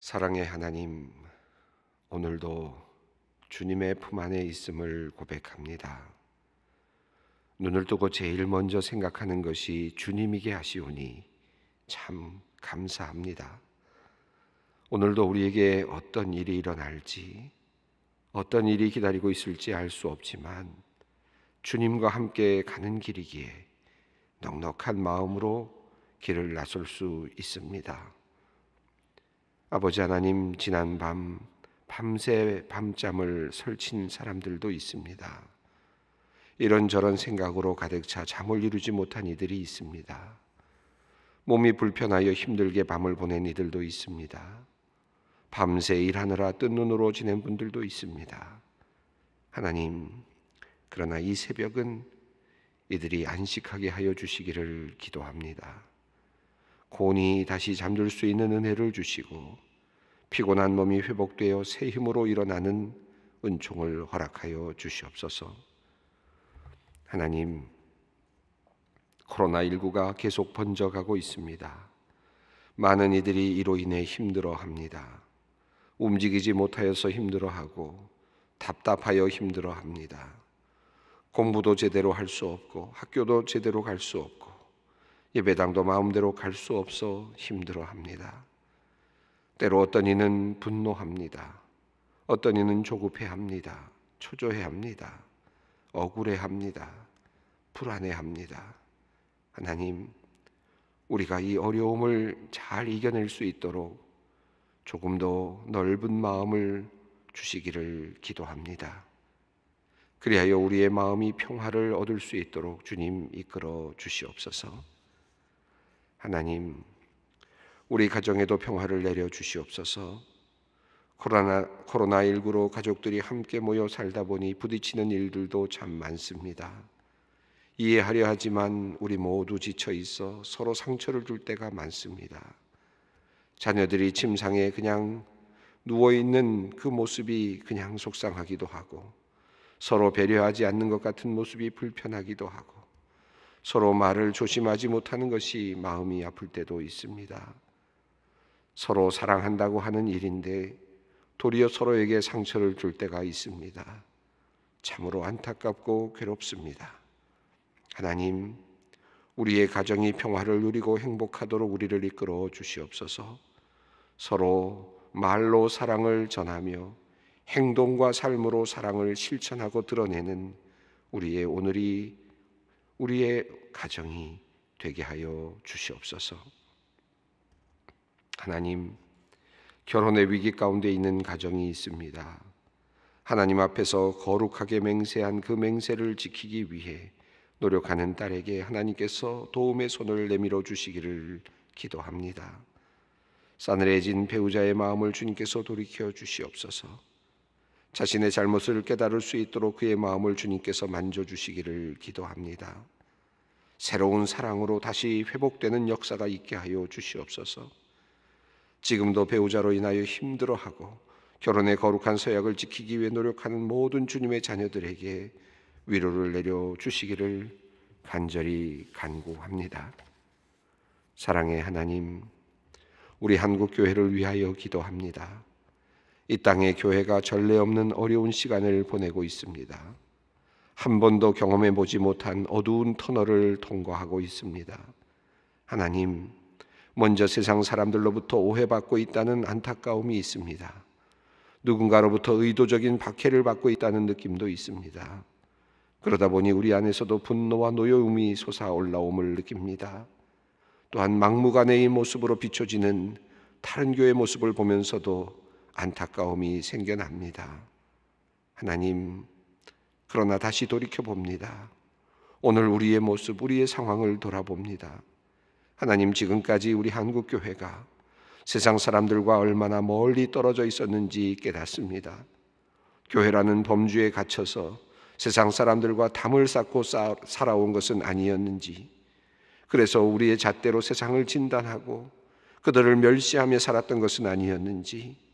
사랑의 하나님, 오늘도 주님의 품 안에 있음을 고백합니다. 눈을 뜨고 제일 먼저 생각하는 것이 주님이게 하시오니 참 감사합니다. 오늘도 우리에게 어떤 일이 일어날지, 어떤 일이 기다리고 있을지 알 수 없지만 주님과 함께 가는 길이기에 넉넉한 마음으로 길을 나설 수 있습니다. 아버지 하나님, 지난 밤새 밤잠을 설친 사람들도 있습니다. 이런저런 생각으로 가득 차 잠을 이루지 못한 이들이 있습니다. 몸이 불편하여 힘들게 밤을 보낸 이들도 있습니다. 밤새 일하느라 뜬 눈으로 지낸 분들도 있습니다. 하나님, 그러나 이 새벽은 이들이 안식하게 하여 주시기를 기도합니다. 곤히 다시 잠들 수 있는 은혜를 주시고 피곤한 몸이 회복되어 새 힘으로 일어나는 은총을 허락하여 주시옵소서. 하나님, 코로나19가 계속 번져가고 있습니다. 많은 이들이 이로 인해 힘들어합니다. 움직이지 못하여서 힘들어하고 답답하여 힘들어합니다. 공부도 제대로 할 수 없고 학교도 제대로 갈 수 없고 예배당도 마음대로 갈 수 없어 힘들어합니다. 때로 어떤 이는 분노합니다. 어떤 이는 조급해합니다. 초조해합니다. 억울해합니다. 불안해합니다. 하나님, 우리가 이 어려움을 잘 이겨낼 수 있도록 조금 더 넓은 마음을 주시기를 기도합니다. 그리하여 우리의 마음이 평화를 얻을 수 있도록 주님 이끌어 주시옵소서. 하나님, 우리 가정에도 평화를 내려 주시옵소서. 코로나19로 가족들이 함께 모여 살다 보니 부딪히는 일들도 참 많습니다. 이해하려 하지만 우리 모두 지쳐 있어 서로 상처를 줄 때가 많습니다. 자녀들이 침상에 그냥 누워있는 그 모습이 그냥 속상하기도 하고, 서로 배려하지 않는 것 같은 모습이 불편하기도 하고, 서로 말을 조심하지 못하는 것이 마음이 아플 때도 있습니다. 서로 사랑한다고 하는 일인데 도리어 서로에게 상처를 줄 때가 있습니다. 참으로 안타깝고 괴롭습니다. 하나님, 우리의 가정이 평화를 누리고 행복하도록 우리를 이끌어 주시옵소서. 서로 말로 사랑을 전하며 행동과 삶으로 사랑을 실천하고 드러내는 우리의 오늘이, 우리의 가정이 되게 하여 주시옵소서. 하나님, 결혼의 위기 가운데 있는 가정이 있습니다. 하나님 앞에서 거룩하게 맹세한 그 맹세를 지키기 위해 노력하는 딸에게 하나님께서 도움의 손을 내밀어 주시기를 기도합니다. 싸늘해진 배우자의 마음을 주님께서 돌이켜 주시옵소서. 자신의 잘못을 깨달을 수 있도록 그의 마음을 주님께서 만져주시기를 기도합니다. 새로운 사랑으로 다시 회복되는 역사가 있게 하여 주시옵소서. 지금도 배우자로 인하여 힘들어하고 결혼의 거룩한 서약을 지키기 위해 노력하는 모든 주님의 자녀들에게 위로를 내려 주시기를 간절히 간구합니다. 사랑의 하나님, 우리 한국교회를 위하여 기도합니다. 이 땅의 교회가 전례 없는 어려운 시간을 보내고 있습니다. 한 번도 경험해 보지 못한 어두운 터널을 통과하고 있습니다. 하나님, 먼저 세상 사람들로부터 오해받고 있다는 안타까움이 있습니다. 누군가로부터 의도적인 박해를 받고 있다는 느낌도 있습니다. 그러다 보니 우리 안에서도 분노와 노여움이 솟아올라옴을 느낍니다. 또한 막무가내의 모습으로 비춰지는 다른 교회의 모습을 보면서도 안타까움이 생겨납니다. 하나님, 그러나 다시 돌이켜봅니다. 오늘 우리의 모습, 우리의 상황을 돌아봅니다. 하나님, 지금까지 우리 한국교회가 세상 사람들과 얼마나 멀리 떨어져 있었는지 깨닫습니다. 교회라는 범주에 갇혀서 세상 사람들과 담을 쌓고 살아온 것은 아니었는지, 그래서 우리의 잣대로 세상을 진단하고 그들을 멸시하며 살았던 것은 아니었는지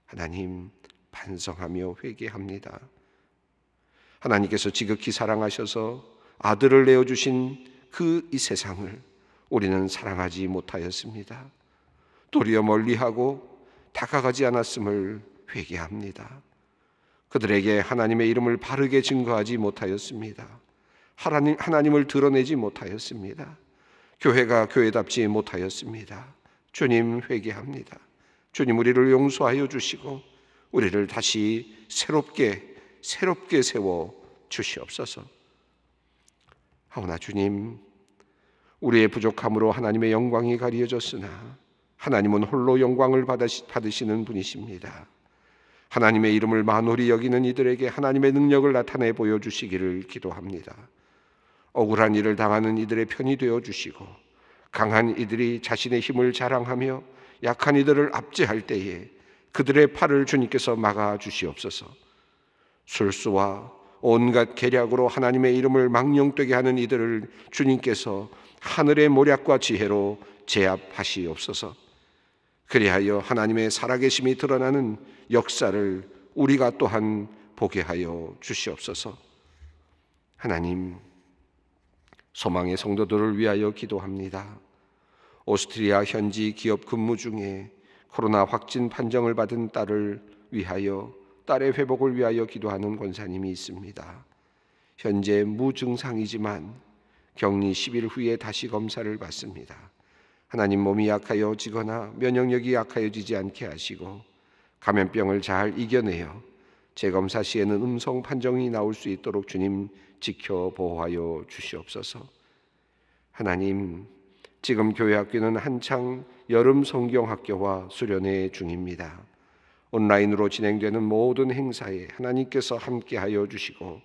하나님, 반성하며 회개합니다. 하나님께서 지극히 사랑하셔서 아들을 내어주신 그 이 세상을 우리는 사랑하지 못하였습니다. 도리어 멀리하고 다가가지 않았음을 회개합니다. 그들에게 하나님의 이름을 바르게 증거하지 못하였습니다. 하나님을 드러내지 못하였습니다. 교회가 교회답지 못하였습니다. 주님, 회개합니다. 주님, 우리를 용서하여 주시고 우리를 다시 새롭게 세워 주시옵소서. 하오나 주님, 우리의 부족함으로 하나님의 영광이 가려졌으나 하나님은 홀로 영광을 받으시는 분이십니다. 하나님의 이름을 만홀히 여기는 이들에게 하나님의 능력을 나타내 보여주시기를 기도합니다. 억울한 일을 당하는 이들의 편이 되어주시고 강한 이들이 자신의 힘을 자랑하며 약한 이들을 압제할 때에 그들의 팔을 주님께서 막아주시옵소서. 술수와 온갖 계략으로 하나님의 이름을 망령되게 하는 이들을 주님께서 하늘의 모략과 지혜로 제압하시옵소서. 그리하여 하나님의 살아계심이 드러나는 역사를 우리가 또한 보게 하여 주시옵소서. 하나님, 소망의 성도들을 위하여 기도합니다. 오스트리아 현지 기업 근무 중에 코로나 확진 판정을 받은 딸을 위하여 딸의 회복을 위하여 기도하는 권사님이 있습니다. 현재 무증상이지만 격리 10일 후에 다시 검사를 받습니다. 하나님, 몸이 약하여지거나 면역력이 약하여지지 않게 하시고 감염병을 잘 이겨내어 재검사 시에는 음성 판정이 나올 수 있도록 주님 지켜 보호하여 주시옵소서. 하나님, 지금 교회 학교는 한창 여름 성경학교와 수련회 중입니다. 온라인으로 진행되는 모든 행사에 하나님께서 함께하여 주시고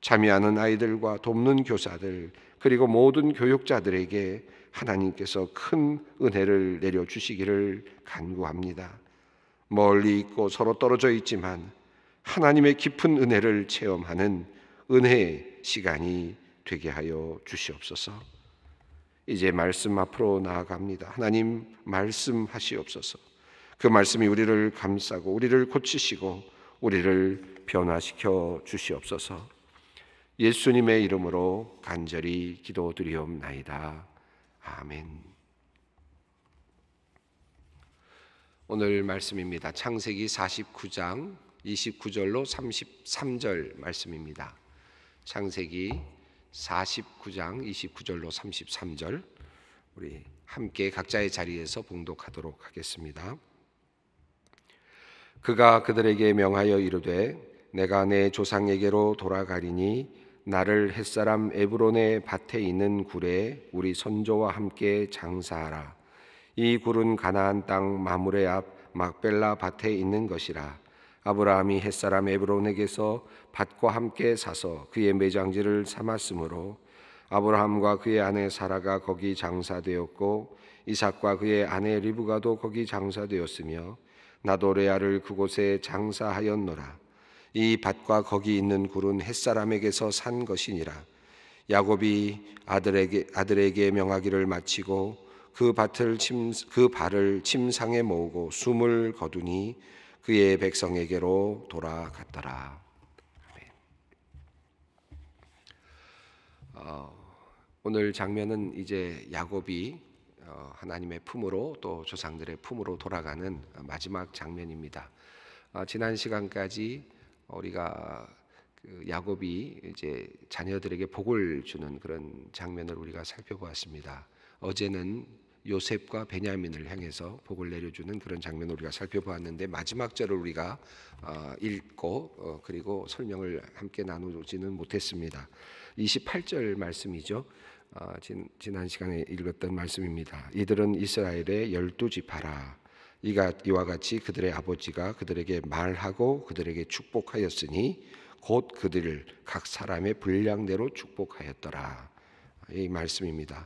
참여하는 아이들과 돕는 교사들 그리고 모든 교육자들에게 하나님께서 큰 은혜를 내려주시기를 간구합니다. 멀리 있고 서로 떨어져 있지만 하나님의 깊은 은혜를 체험하는 은혜의 시간이 되게 하여 주시옵소서. 이제 말씀 앞으로 나아갑니다. 하나님, 말씀하시옵소서. 그 말씀이 우리를 감싸고 우리를 고치시고 우리를 변화시켜 주시옵소서. 예수님의 이름으로 간절히 기도드리옵나이다. 아멘. 오늘 말씀입니다. 창세기 49장 29절로 33절 말씀입니다. 창세기 49장 29절로 33절 우리 함께 각자의 자리에서 봉독하도록 하겠습니다. 그가 그들에게 명하여 이르되 내가 내 조상에게로 돌아가리니 나를 햇사람 에브론의 밭에 있는 굴에 우리 선조와 함께 장사하라. 이 굴은 가나안 땅 마므레 앞 막벨라 밭에 있는 것이라. 아브라함이 햇사람 에브론에게서 밭과 함께 사서 그의 매장지를 삼았으므로 아브라함과 그의 아내 사라가 거기 장사되었고 이삭과 그의 아내 리브가도 거기 장사되었으며 나도 레아를 그곳에 장사하였노라. 이 밭과 거기 있는 굴은 햇사람에게서 산 것이니라. 야곱이 아들에게 명하기를 마치고 그 발을 침상에 모으고 숨을 거두니 그의 백성에게로 돌아갔더라. 오늘 장면은 이제 야곱이 하나님의 품으로 또 조상들의 품으로 돌아가는 마지막 장면입니다. 지난 시간까지 우리가 야곱이 이제 자녀들에게 복을 주는 그런 장면을 우리가 살펴보았습니다. 어제는 요셉과 베냐민을 향해서 복을 내려주는 그런 장면을 우리가 살펴보았는데 마지막 절을 우리가 읽고 그리고 설명을 함께 나누지는 못했습니다. 28절 말씀이죠. 지난 시간에 읽었던 말씀입니다. 이들은 이스라엘의 12지파라. 이와 같이 그들의 아버지가 그들에게 말하고 그들에게 축복하였으니 곧 그들을 각 사람의 분량대로 축복하였더라. 이 말씀입니다.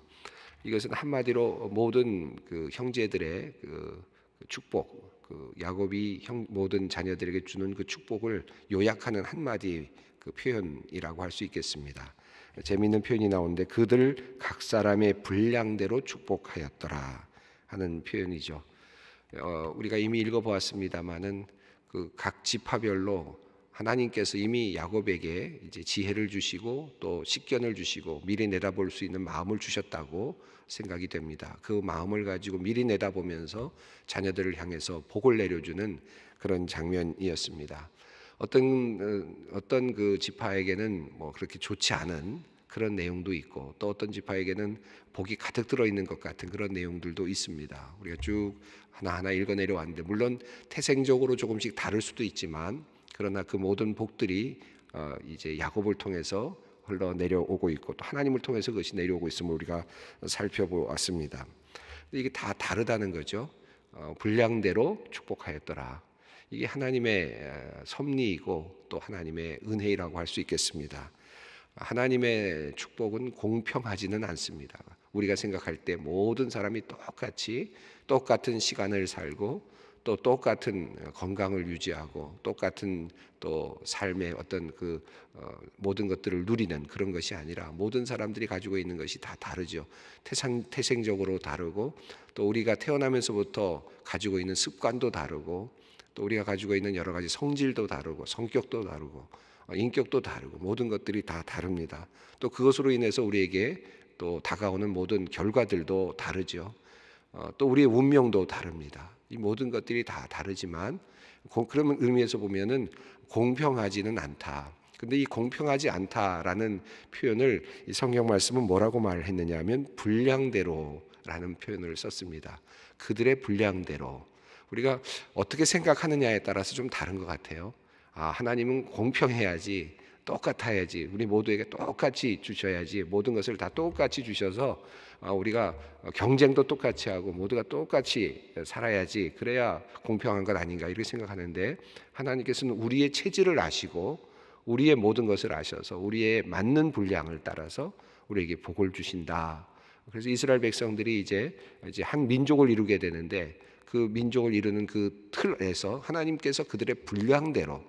이것은 한마디로 모든 그 형제들의 그 축복, 그 야곱이 모든 자녀들에게 주는 그 축복을 요약하는 한마디 그 표현이라고 할 수 있겠습니다. 재미있는 표현이 나오는데 그들 각 사람의 분량대로 축복하였더라 하는 표현이죠. 우리가 이미 읽어보았습니다마는 그 각 지파별로 하나님께서 이미 야곱에게 이제 지혜를 주시고 또 식견을 주시고 미리 내다볼 수 있는 마음을 주셨다고 생각이 됩니다. 그 마음을 가지고 미리 내다보면서 자녀들을 향해서 복을 내려주는 그런 장면이었습니다. 어떤 그 지파에게는 뭐 그렇게 좋지 않은 그런 내용도 있고 또 어떤 지파에게는 복이 가득 들어 있는 것 같은 그런 내용들도 있습니다. 우리가 쭉 하나하나 읽어 내려왔는데 물론 태생적으로 조금씩 다를 수도 있지만 그러나 그 모든 복들이 이제 야곱을 통해서 흘러 내려오고 있고 또 하나님을 통해서 그것이 내려오고 있음을 우리가 살펴보았습니다. 이게 다 다르다는 거죠. 분량대로 축복하였더라. 이게 하나님의 섭리이고 또 하나님의 은혜라고 할 수 있겠습니다. 하나님의 축복은 공평하지는 않습니다. 우리가 생각할 때 모든 사람이 똑같은 시간을 살고 또 똑같은 건강을 유지하고 똑같은 또 삶의 어떤 그 모든 것들을 누리는 그런 것이 아니라 모든 사람들이 가지고 있는 것이 다 다르죠. 태생적으로 다르고 또 우리가 태어나면서부터 가지고 있는 습관도 다르고 또 우리가 가지고 있는 여러 가지 성질도 다르고 성격도 다르고 인격도 다르고 모든 것들이 다 다릅니다. 또 그것으로 인해서 우리에게 또 다가오는 모든 결과들도 다르죠. 또 우리의 운명도 다릅니다. 이 모든 것들이 다 다르지만 그런 의미에서 보면은 공평하지는 않다. 근데 이 공평하지 않다라는 표현을 이 성경 말씀은 뭐라고 말했느냐 하면 분량대로라는 표현을 썼습니다. 그들의 분량대로. 우리가 어떻게 생각하느냐에 따라서 좀 다른 것 같아요. 하나님은 공평해야지, 똑같아야지, 우리 모두에게 똑같이 주셔야지, 모든 것을 다 똑같이 주셔서 우리가 경쟁도 똑같이 하고 모두가 똑같이 살아야지, 그래야 공평한 것 아닌가 이렇게 생각하는데 하나님께서는 우리의 체질을 아시고 우리의 모든 것을 아셔서 우리의 맞는 분량을 따라서 우리에게 복을 주신다. 그래서 이스라엘 백성들이 이제 한 민족을 이루게 되는데 그 민족을 이루는 그 틀에서 하나님께서 그들의 분량대로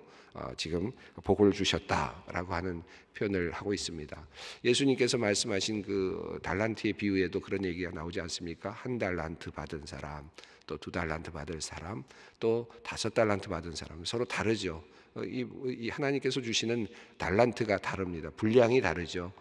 지금 복을 주셨다라고 하는 표현을 하고 있습니다. 예수님께서 말씀하신 그 달란트의 비유에도 그런 얘기가 나오지 않습니까? 1달란트 받은 사람, 또 2달란트 받을 사람, 또 5달란트 받은 사람 서로 다르죠. 이 하나님께서 주시는 달란트가 다릅니다. 분량이 다르죠.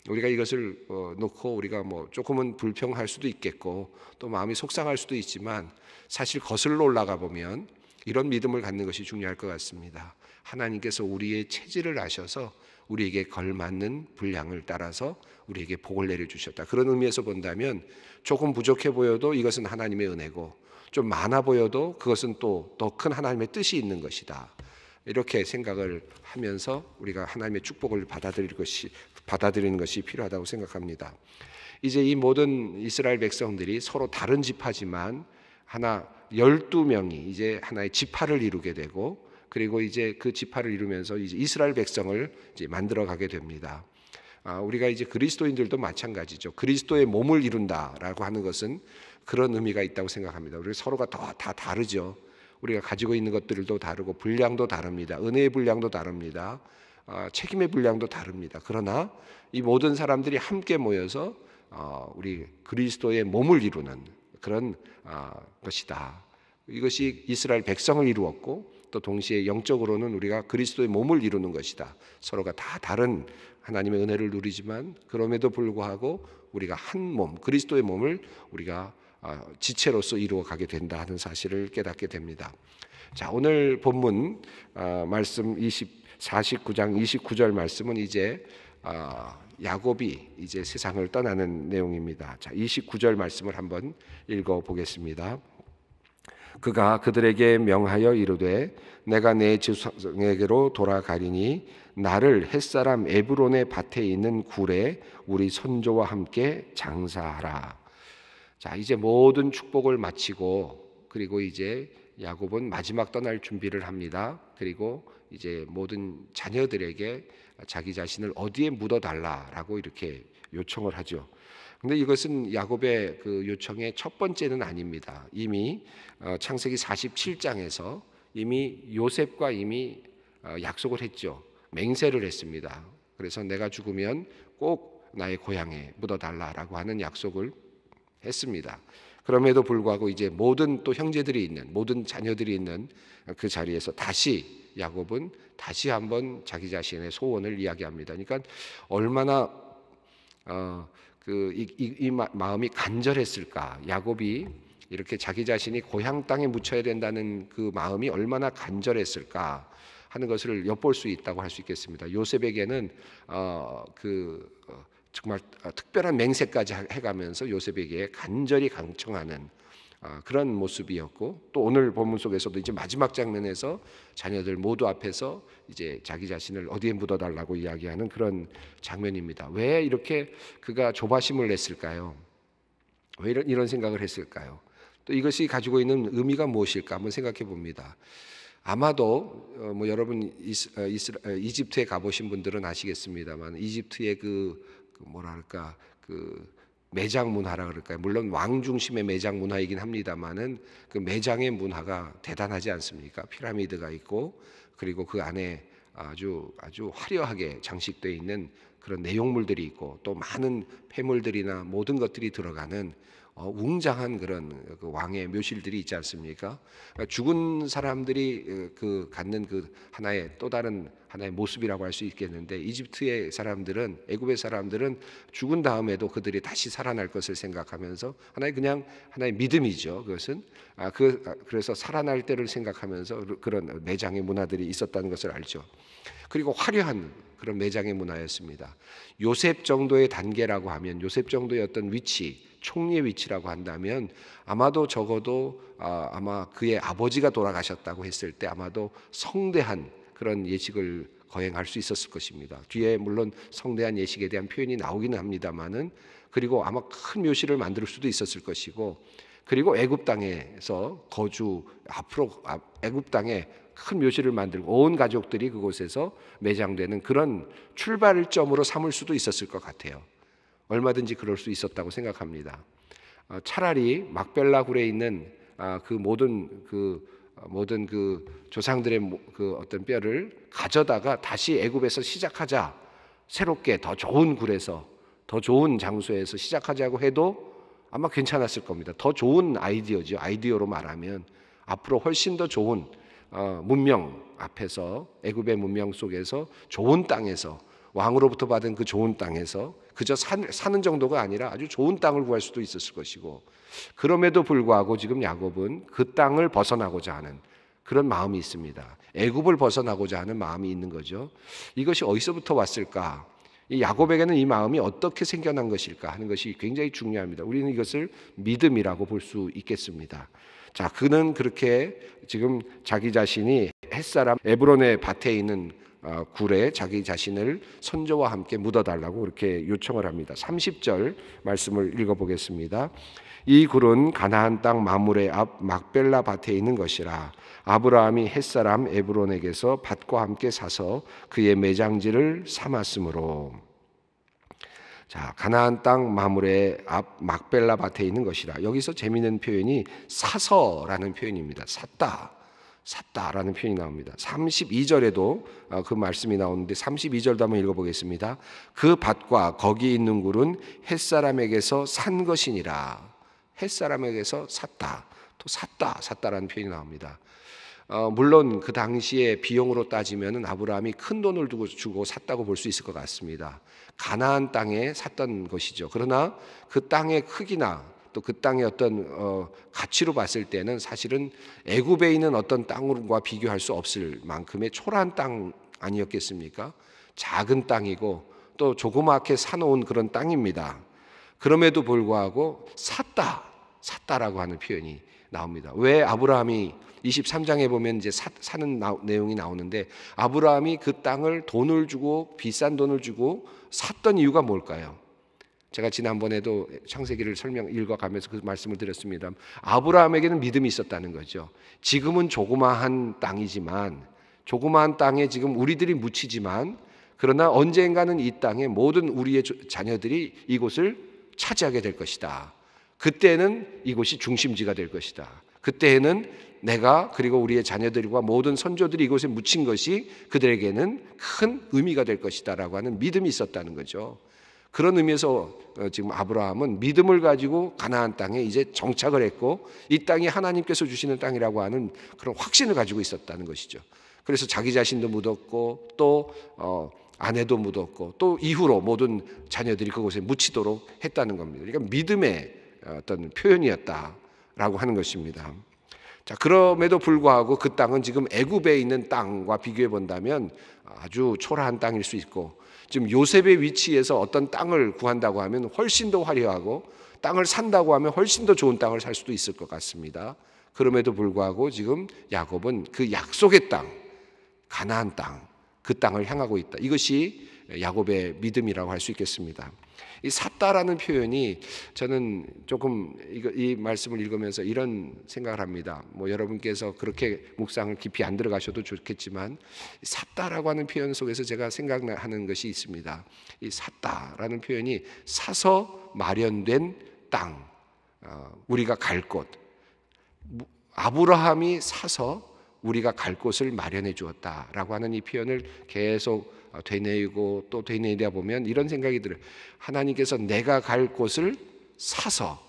우리가 이것을 놓고 우리가 뭐 조금은 불평할 수도 있겠고 또 마음이 속상할 수도 있지만 사실 거슬러 올라가 보면 이런 믿음을 갖는 것이 중요할 것 같습니다. 하나님께서 우리의 체질을 아셔서 우리에게 걸맞는 분량을 따라서 우리에게 복을 내려주셨다. 그런 의미에서 본다면 조금 부족해 보여도 이것은 하나님의 은혜고 좀 많아 보여도 그것은 또 더 큰 하나님의 뜻이 있는 것이다. 이렇게 생각을 하면서 우리가 하나님의 축복을 받아들이는 것이 필요하다고 생각합니다. 이제 이 모든 이스라엘 백성들이 서로 다른 지파지만 12명이 이제 하나의 지파를 이루게 되고 그리고 이제 그 지파를 이루면서 이제 이스라엘 백성을 이제 만들어 가게 됩니다. 우리가 이제 그리스도인들도 마찬가지죠. 그리스도의 몸을 이룬다라고 하는 것은 그런 의미가 있다고 생각합니다. 우리 서로가 다 다르죠. 우리가 가지고 있는 것들도 다르고 분량도 다릅니다. 은혜의 분량도 다릅니다. 책임의 분량도 다릅니다. 그러나 이 모든 사람들이 함께 모여서 우리 그리스도의 몸을 이루는 그런 것이다. 이것이 이스라엘 백성을 이루었고 또 동시에 영적으로는 우리가 그리스도의 몸을 이루는 것이다. 서로가 다 다른 하나님의 은혜를 누리지만 그럼에도 불구하고 우리가 한 몸, 그리스도의 몸을 우리가 지체로서 이루어 가게 된다 하는 사실을 깨닫게 됩니다. 자, 오늘 본문 말씀 49장 29절 말씀은 이제 야곱이 이제 세상을 떠나는 내용입니다. 자, 29절 말씀을 한번 읽어 보겠습니다. 그가 그들에게 명하여 이르되 내가 내 조상에게로 돌아가리니 나를 햇사람 에브론의 밭에 있는 굴에 우리 선조와 함께 장사하라. 자, 이제 모든 축복을 마치고 그리고 이제 야곱은 마지막 떠날 준비를 합니다. 그리고 이제 모든 자녀들에게 자기 자신을 어디에 묻어달라라고 이렇게 요청을 하죠. 근데 이것은 야곱의 그 요청의 첫 번째는 아닙니다. 이미 창세기 47장에서 이미 요셉과 이미 약속을 했죠. 맹세를 했습니다. 그래서 내가 죽으면 꼭 나의 고향에 묻어달라라고 하는 약속을 했습니다. 그럼에도 불구하고 이제 모든 또 형제들이 있는 모든 자녀들이 있는 그 자리에서 다시 야곱은 다시 한번 자기 자신의 소원을 이야기합니다. 그러니까 얼마나 마음이 간절했을까. 야곱이 이렇게 자기 자신이 고향 땅에 묻혀야 된다는 그 마음이 얼마나 간절했을까 하는 것을 엿볼 수 있다고 할 수 있겠습니다. 요셉에게는 정말 특별한 맹세까지 해가면서 요셉에게 간절히 강청하는 그런 모습이었고, 또 오늘 본문 속에서도 이제 마지막 장면에서 자녀들 모두 앞에서 이제 자기 자신을 어디에 묻어달라고 이야기하는 그런 장면입니다. 왜 이렇게 그가 조바심을 냈을까요? 왜 이런 생각을 했을까요? 또 이것이 가지고 있는 의미가 무엇일까 한번 생각해 봅니다. 아마도 여러분 이집트에 가보신 분들은 아시겠습니다만, 이집트의 매장 문화라 그럴까요? 물론 왕 중심의 매장 문화이긴 합니다만은 그 매장의 문화가 대단하지 않습니까? 피라미드가 있고, 그리고 그 안에 아주 화려하게 장식되어 있는 그런 내용물들이 있고, 또 많은 폐물들이나 모든 것들이 들어가는 웅장한 그런 그 왕의 묘실들이 있지 않습니까? 그러니까 죽은 사람들이 갖는 또 다른 하나의 모습이라고 할 수 있겠는데, 이집트의 사람들은, 애굽의 사람들은 죽은 다음에도 그들이 다시 살아날 것을 생각하면서 하나의 믿음이죠. 그것은 그래서 살아날 때를 생각하면서 그런 매장의 문화들이 있었다는 것을 알죠. 그리고 화려한 그런 매장의 문화였습니다. 요셉 정도의 단계라고 하면, 요셉 정도의 어떤 위치, 총리의 위치라고 한다면 아마도 적어도 아마 그의 아버지가 돌아가셨다고 했을 때 아마도 성대한 그런 예식을 거행할 수 있었을 것입니다. 뒤에 물론 성대한 예식에 대한 표현이 나오기는 합니다만은, 그리고 아마 큰 묘실을 만들 수도 있었을 것이고, 그리고 애굽 땅에서 애굽 땅에 큰 묘실을 만들고 온 가족들이 그곳에서 매장되는 그런 출발점으로 삼을 수도 있었을 것 같아요. 얼마든지 그럴 수 있었다고 생각합니다. 차라리 막벨라 굴에 있는 모든 조상들의 어떤 뼈를 가져다가 다시 애굽에서 시작하자, 새롭게 더 좋은 굴에서 더 좋은 장소에서 시작하자고 해도 아마 괜찮았을 겁니다. 더 좋은 아이디어죠. 아이디어로 말하면 앞으로 훨씬 더 좋은 문명 앞에서, 애굽의 문명 속에서 좋은 땅에서, 왕으로부터 받은 그 좋은 땅에서 그저 사는 정도가 아니라 아주 좋은 땅을 구할 수도 있었을 것이고, 그럼에도 불구하고 지금 야곱은 그 땅을 벗어나고자 하는 그런 마음이 있습니다. 애굽을 벗어나고자 하는 마음이 있는 거죠. 이것이 어디서부터 왔을까? 이 야곱에게는 이 마음이 어떻게 생겨난 것일까 하는 것이 굉장히 중요합니다. 우리는 이것을 믿음이라고 볼 수 있겠습니다. 자, 그는 그렇게 지금 자기 자신이 햇사람 에브론의 밭에 있는 굴에 자기 자신을 선조와 함께 묻어달라고 그렇게 요청을 합니다. 30절 말씀을 읽어보겠습니다. 이 굴은 가나안 땅 마므레 앞 막벨라 밭에 있는 것이라. 아브라함이 햇사람 에브론에게서 밭과 함께 사서 그의 매장지를 삼았으므로. 자, 가나안 땅 마므레 앞 막벨라 밭에 있는 것이라. 여기서 재미있는 표현이 사서라는 표현입니다. 샀다라는 표현이 나옵니다. 32절에도 그 말씀이 나오는데 32절도 한번 읽어보겠습니다. 그 밭과 거기 있는 굴은 햇사람에게서 산 것이니라. 햇사람에게서 샀다. 또 샀다라는 표현이 나옵니다. 물론 그 당시에 비용으로 따지면 아브라함이 큰 돈을 주고 샀다고 볼 수 있을 것 같습니다. 가나안 땅에 샀던 것이죠. 그러나 그 땅의 크기나 또 그 땅의 어떤 가치로 봤을 때는 사실은 애굽에 있는 어떤 땅과 비교할 수 없을 만큼의 초라한 땅 아니었겠습니까? 작은 땅이고 또 조그맣게 사놓은 그런 땅입니다. 그럼에도 불구하고 샀다라고 하는 표현이 나옵니다. 왜 아브라함이 23장에 보면 이제 사는 내용이 나오는데, 아브라함이 그 땅을 비싼 돈을 주고 샀던 이유가 뭘까요? 제가 지난번에도 창세기를 읽어가면서 그 말씀을 드렸습니다. 아브라함에게는 믿음이 있었다는 거죠. 지금은 조그마한 땅이지만, 조그마한 땅에 지금 우리들이 묻히지만, 그러나 언젠가는 이 땅에 모든 우리의 자녀들이 이곳을 차지하게 될 것이다. 그때는 이곳이 중심지가 될 것이다. 그때에는 내가 그리고 우리의 자녀들과 모든 선조들이 이곳에 묻힌 것이 그들에게는 큰 의미가 될 것이다 라고 하는 믿음이 있었다는 거죠. 그런 의미에서 지금 아브라함은 믿음을 가지고 가나안 땅에 이제 정착을 했고 이 땅이 하나님께서 주시는 땅이라고 하는 그런 확신을 가지고 있었다는 것이죠. 그래서 자기 자신도 묻었고 또 아내도 묻었고 또 이후로 모든 자녀들이 그곳에 묻히도록 했다는 겁니다. 그러니까 믿음의 어떤 표현이었다라고 하는 것입니다. 자, 그럼에도 불구하고 그 땅은 지금 애굽에 있는 땅과 비교해 본다면 아주 초라한 땅일 수 있고, 지금 요셉의 위치에서 어떤 땅을 구한다고 하면 훨씬 더 화려하고 땅을 산다고 하면 훨씬 더 좋은 땅을 살 수도 있을 것 같습니다. 그럼에도 불구하고 지금 야곱은 그 약속의 땅, 가나안 땅, 그 땅을 향하고 있다. 이것이 야곱의 믿음이라고 할 수 있겠습니다. 이 샀다라는 표현이 저는 조금 이 말씀을 읽으면서 이런 생각을 합니다. 뭐 여러분께서 그렇게 묵상을 깊이 안 들어가셔도 좋겠지만 샀다라고 하는 표현 속에서 제가 생각하는 것이 있습니다. 이 샀다라는 표현이 사서 마련된 땅, 우리가 갈 곳. 아브라함이 사서 우리가 갈 곳을 마련해 주었다라고 하는 이 표현을 계속 되뇌이고 또 되뇌이다 보면 이런 생각이 들어요. 하나님께서 내가 갈 곳을 사서,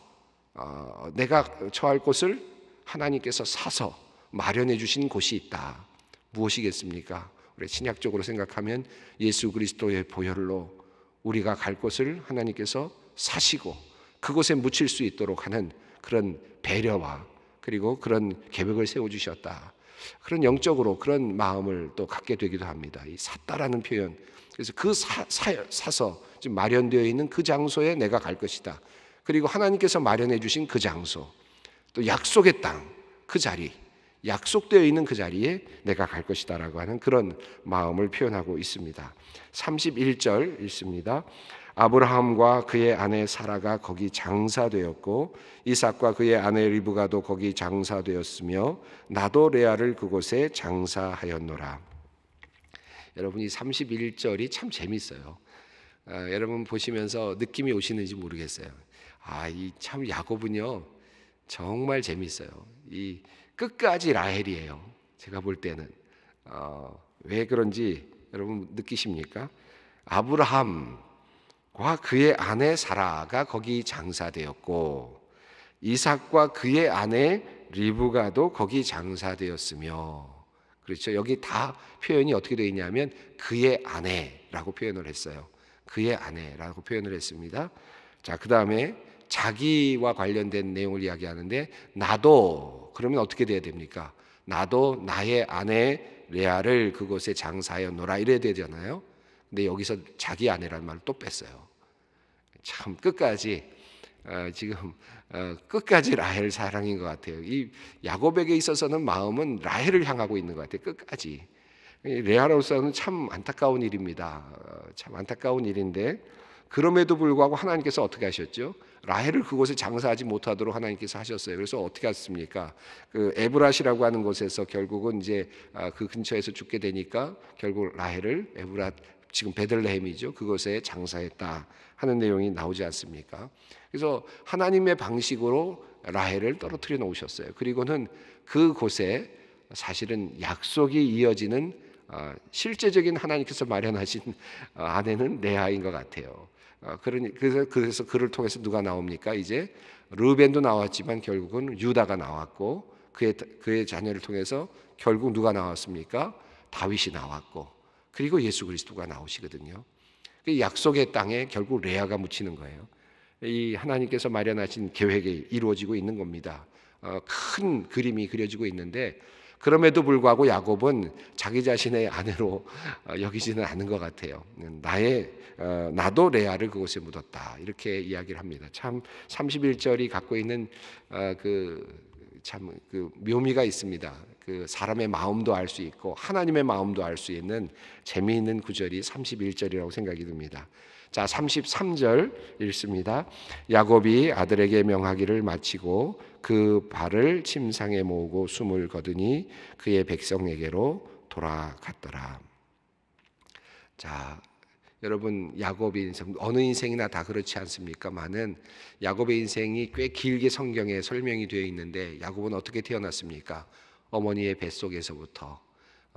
내가 처할 곳을 하나님께서 사서 마련해 주신 곳이 있다. 무엇이겠습니까? 우리 신약적으로 생각하면 예수 그리스도의 보혈로 우리가 갈 곳을 하나님께서 사시고 그곳에 묻힐 수 있도록 하는 그런 배려와 그리고 그런 계획을 세워주셨다. 그런 영적으로 그런 마음을 또 갖게 되기도 합니다. 이 샀다라는 표현. 그래서 그 사서 지금 마련되어 있는 그 장소에 내가 갈 것이다. 그리고 하나님께서 마련해 주신 그 장소, 또 약속의 땅, 그 자리, 약속되어 있는 그 자리에 내가 갈 것이다라고 하는 그런 마음을 표현하고 있습니다. 31절 읽습니다. 아브라함과 그의 아내 사라가 거기 장사되었고 이삭과 그의 아내 리브가도 거기 장사되었으며 나도 레아를 그곳에 장사하였노라. 여러분 이 31절이 참 재밌어요. 여러분 보시면서 느낌이 오시는지 모르겠어요. 이 참 야곱은요 정말 재밌어요. 이 끝까지 라헬이에요. 제가 볼 때는 왜 그런지 여러분 느끼십니까? 아브라함과 그의 아내 사라가 거기 장사되었고 이삭과 그의 아내 리브가도 거기 장사되었으며, 그렇죠. 여기 다 표현이 어떻게 되어 있냐면 그의 아내라고 표현을 했어요. 그의 아내라고 표현을 했습니다. 자, 그 다음에 자기와 관련된 내용을 이야기하는데 나도 그러면 어떻게 돼야 됩니까? 나도 나의 아내 레아를 그곳에 장사하였노라 이래야 되잖아요. 근데 여기서 자기 아내라는 말을 또 뺐어요. 참 끝까지 지금 끝까지 라헬 사랑인 것 같아요. 이 야곱에게 있어서는 마음은 라헬을 향하고 있는 것 같아요. 끝까지. 레아로서는 참 안타까운 일입니다. 참 안타까운 일인데 그럼에도 불구하고 하나님께서 어떻게 하셨죠? 라헬을 그곳에 장사하지 못하도록 하나님께서 하셨어요. 그래서 어떻게 했습니까? 그 에브랏이라고 하는 곳에서 결국은 이제 그 근처에서 죽게 되니까 결국 라헬을 에브랏, 지금 베들레헴이죠. 그곳에 장사했다 하는 내용이 나오지 않습니까? 그래서 하나님의 방식으로 라헬을 떨어뜨려 놓으셨어요. 그리고는 그곳에 사실은 약속이 이어지는 실제적인 하나님께서 마련하신 아내는 레아인 것 같아요. 그래서 그를 통해서 누가 나옵니까? 이제 르벤도 나왔지만 결국은 유다가 나왔고 그의 자녀를 통해서 결국 누가 나왔습니까? 다윗이 나왔고 그리고 예수 그리스도가 나오시거든요. 그 약속의 땅에 결국 레아가 묻히는 거예요. 이 하나님께서 마련하신 계획이 이루어지고 있는 겁니다. 큰 그림이 그려지고 있는데 그럼에도 불구하고 야곱은 자기 자신의 아내로 여기지는 않은 것 같아요. 나도 레아를 그곳에 묻었다 이렇게 이야기를 합니다. 참 31절이 갖고 있는 그 묘미가 있습니다. 그 사람의 마음도 알 수 있고 하나님의 마음도 알 수 있는 재미있는 구절이 31절이라고 생각이 듭니다. 자, 33절 읽습니다. 야곱이 아들에게 명하기를 마치고 그 발을 침상에 모으고 숨을 거두니 그의 백성에게로 돌아갔더라. 자, 여러분 야곱의 인생 어느 인생이나 다 그렇지 않습니까만은 야곱의 인생이 꽤 길게 성경에 설명이 되어 있는데 야곱은 어떻게 태어났습니까? 어머니의 뱃속에서부터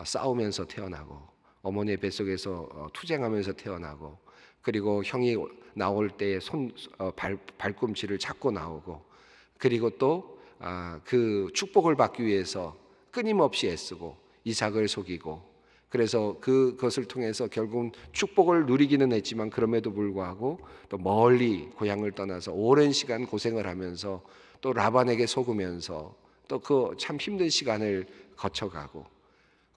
싸우면서 태어나고 어머니의 뱃속에서 투쟁하면서 태어나고 그리고 형이 나올 때에 발꿈치를 잡고 나오고, 그리고 또 그 축복을 받기 위해서 끊임없이 애쓰고 이삭을 속이고, 그래서 그것을 통해서 결국은 축복을 누리기는 했지만 그럼에도 불구하고 또 멀리 고향을 떠나서 오랜 시간 고생을 하면서 또 라반에게 속으면서 또 그 참 힘든 시간을 거쳐가고,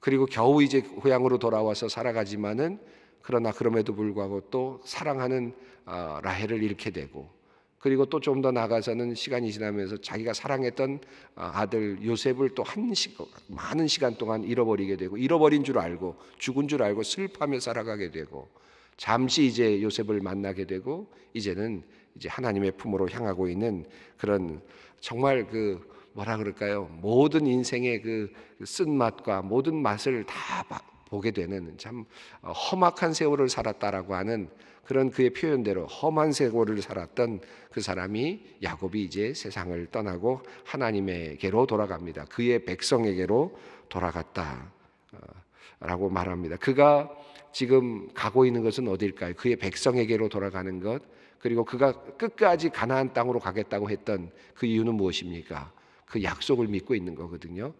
그리고 겨우 이제 고향으로 돌아와서 살아가지만은 그러나 그럼에도 불구하고 또 사랑하는 라헬을 잃게 되고, 그리고 또 좀 더 나가서는 시간이 지나면서 자기가 사랑했던 아들 요셉을 또 많은 시간 동안 잃어버리게 되고, 잃어버린 줄 알고 죽은 줄 알고 슬퍼하며 살아가게 되고, 잠시 이제 요셉을 만나게 되고, 이제는 이제 하나님의 품으로 향하고 있는 그런 정말 뭐라 그럴까요? 모든 인생의 그 쓴맛과 모든 맛을 다 보게 되는 참 험악한 세월을 살았다라고 하는 그런 그의 표현대로 험한 세월을 살았던 그 사람이 야곱이 이제 세상을 떠나고 하나님에게로 돌아갑니다. 그의 백성에게로 돌아갔다 라고 말합니다. 그가 지금 가고 있는 것은 어딜까요? 그의 백성에게로 돌아가는 것, 그리고 그가 끝까지 가나안 땅으로 가겠다고 했던 그 이유는 무엇입니까? 그 약속을 믿고 있는 거거든요.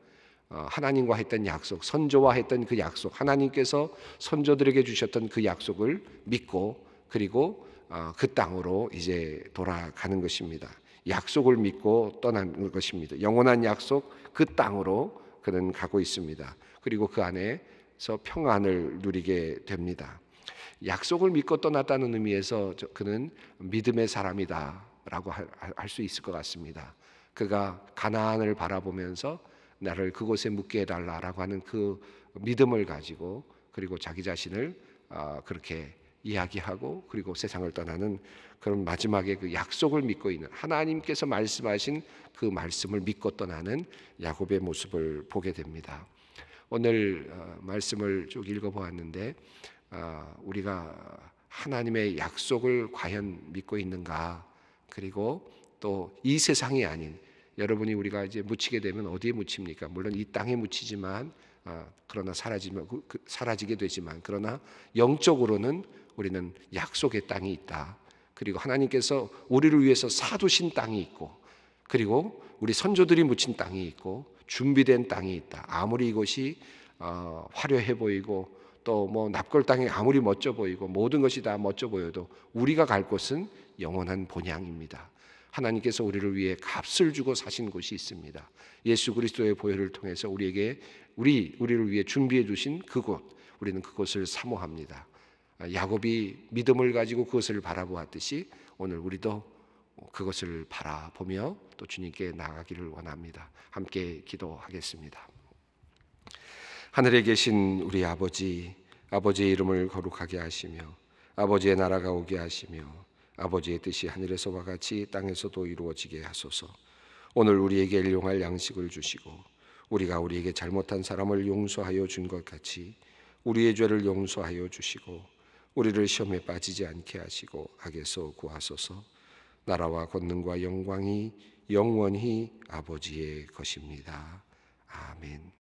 하나님과 했던 약속, 선조와 했던 그 약속, 하나님께서 선조들에게 주셨던 그 약속을 믿고, 그리고 그 땅으로 이제 돌아가는 것입니다. 약속을 믿고 떠나는 것입니다. 영원한 약속, 그 땅으로 그는 가고 있습니다. 그리고 그 안에서 평안을 누리게 됩니다. 약속을 믿고 떠났다는 의미에서 그는 믿음의 사람이다라고 할 수 있을 것 같습니다. 그가 가나안을 바라보면서 나를 그곳에 묵게 해달라라고 하는 그 믿음을 가지고, 그리고 자기 자신을 그렇게 이야기하고, 그리고 세상을 떠나는 그런 마지막에 그 약속을 믿고 있는, 하나님께서 말씀하신 그 말씀을 믿고 떠나는 야곱의 모습을 보게 됩니다. 오늘 말씀을 쭉 읽어보았는데 우리가 하나님의 약속을 과연 믿고 있는가, 그리고 또 이 세상이 아닌, 여러분이 우리가 이제 묻히게 되면 어디에 묻힙니까? 물론 이 땅에 묻히지만 그러나 사라지게 되지만, 그러나 영적으로는 우리는 약속의 땅이 있다. 그리고 하나님께서 우리를 위해서 사두신 땅이 있고, 그리고 우리 선조들이 묻힌 땅이 있고 준비된 땅이 있다. 아무리 이곳이 화려해 보이고 또 뭐 납골 땅이 아무리 멋져 보이고 모든 것이 다 멋져 보여도 우리가 갈 곳은 영원한 본향입니다. 하나님께서 우리를 위해 값을 주고 사신 곳이 있습니다. 예수 그리스도의 보혈을 통해서 우리를 위해 준비해 주신 그곳, 우리는 그곳을 사모합니다. 야곱이 믿음을 가지고 그것을 바라보았듯이 오늘 우리도 그것을 바라보며 또 주님께 나아가기를 원합니다. 함께 기도하겠습니다. 하늘에 계신 우리 아버지, 아버지의 이름을 거룩하게 하시며 아버지의 나라가 오게 하시며 아버지의 뜻이 하늘에서와 같이 땅에서도 이루어지게 하소서. 오늘 우리에게 일용할 양식을 주시고 우리가 우리에게 잘못한 사람을 용서하여 준 것 같이 우리의 죄를 용서하여 주시고 우리를 시험에 빠지지 않게 하시고 악에서 구하소서. 나라와 권능과 영광이 영원히 아버지의 것입니다. 아멘.